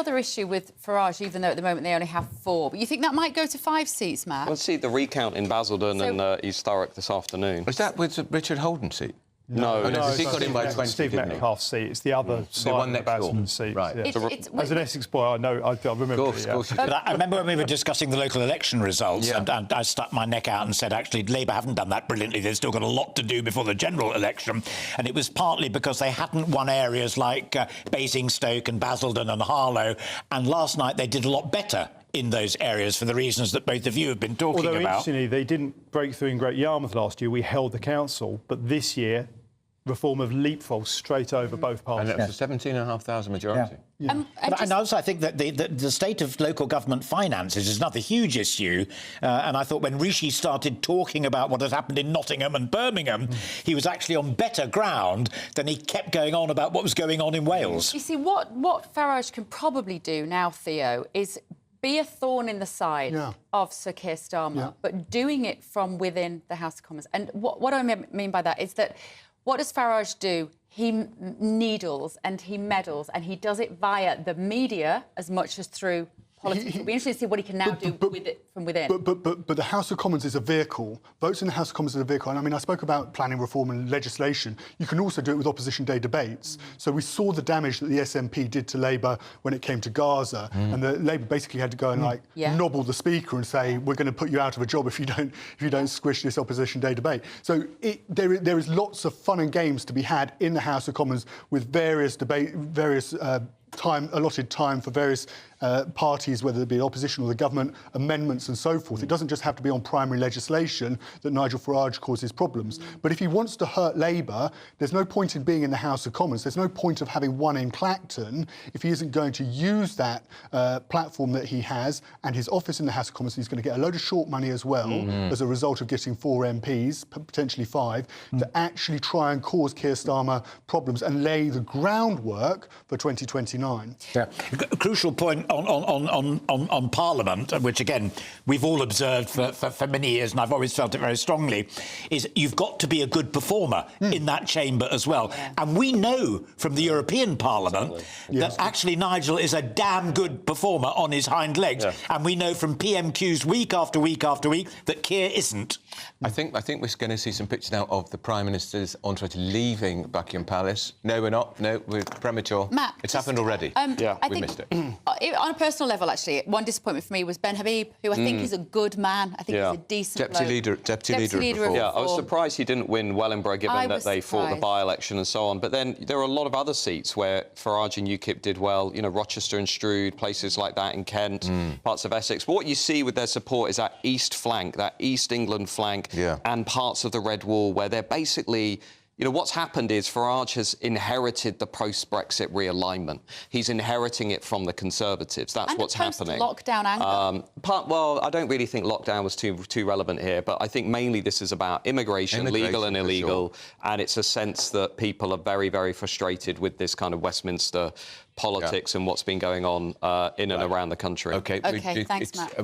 other issue with Farage, even though at the moment they only have 4, but you think that might go to 5 seats, Matt? We'll see the recount in Basildon and East Thurrock this afternoon. Was that with Richard Holden's seat? No, because he got in by 20, Steve Metcalfe's seat. It's the other side of the Basildon seat. Right. Yeah. As an Essex boy, I know. I remember. I remember when we were discussing the local election results, and I stuck my neck out and said, actually, Labour haven't done that brilliantly. They've still got a lot to do before the general election, and it was partly because they hadn't won areas like Basingstoke and Basildon and Harlow, and last night they did a lot better in those areas for the reasons that both of you have been talking about. Interestingly, they didn't break through in Great Yarmouth last year. We held the council, but this year, Reform have leapfrogged straight over both parties. And it was a 17,500 majority. Yeah. And also, I think that the state of local government finances is another huge issue. And I thought when Rishi started talking about what had happened in Nottingham and Birmingham, he was actually on better ground than he kept going on about what was going on in Wales. You see, what Farage can probably do now, Theo, is be a thorn in the side of Sir Keir Starmer, but doing it from within the House of Commons. And what I mean by that is that what does Farage do? He needles and he meddles, and he does it via the media as much as through politics. It'll be interesting to see what he can now do with it from within. But the House of Commons is a vehicle. Votes in the House of Commons is a vehicle. And I mean, I spoke about planning reform and legislation. You can also do it with opposition day debates. So we saw the damage that the SNP did to Labour when it came to Gaza, and the Labour basically had to go and nobble the Speaker and say, we're going to put you out of a job if you don't squish this opposition day debate. So there is lots of fun and games to be had in the House of Commons with various allotted time for various parties, whether it be opposition or the government, amendments and so forth. It doesn't just have to be on primary legislation that Nigel Farage causes problems. But if he wants to hurt Labour, there's no point in being in the House of Commons. There's no point of having one in Clacton if he isn't going to use that platform that he has and his office in the House of Commons. He's going to get a load of short money as well as a result of getting 4 MPs, potentially 5, to actually try and cause Keir Starmer problems and lay the groundwork for 2029. Yeah. A crucial point on Parliament, which, again, we've all observed for many years, and I've always felt it very strongly, is you've got to be a good performer in that chamber as well. Yeah. And we know from the European Parliament that actually Nigel is a damn good performer on his hind legs. Yeah. And we know from PMQs week after week after week that Keir isn't. I think we're going to see some pictures now of the Prime Minister's entourage leaving Buckingham Palace. No, we're not. No, we're premature. Matt, it's happened already. We missed it. On a personal level, actually, one disappointment for me was Ben Habib, who I think is a good man. I think he's a decent Deputy leader of Reform. Yeah, I was surprised he didn't win Wellingborough, given that they fought the by-election and so on. But then there are a lot of other seats where Farage and UKIP did well. You know, Rochester and Strood, places like that in Kent, parts of Essex. But what you see with their support is that east flank, that East England flank, and parts of the Red Wall, where they're basically... You know, what's happened is Farage has inherited the post-Brexit realignment. He's inheriting it from the Conservatives. That's what's happening. Lockdown anger. Well, I don't really think lockdown was too relevant here, but I think mainly this is about immigration legal and illegal, and it's a sense that people are very, very frustrated with this kind of Westminster politics and what's been going on in and around the country. OK, thanks, Matt.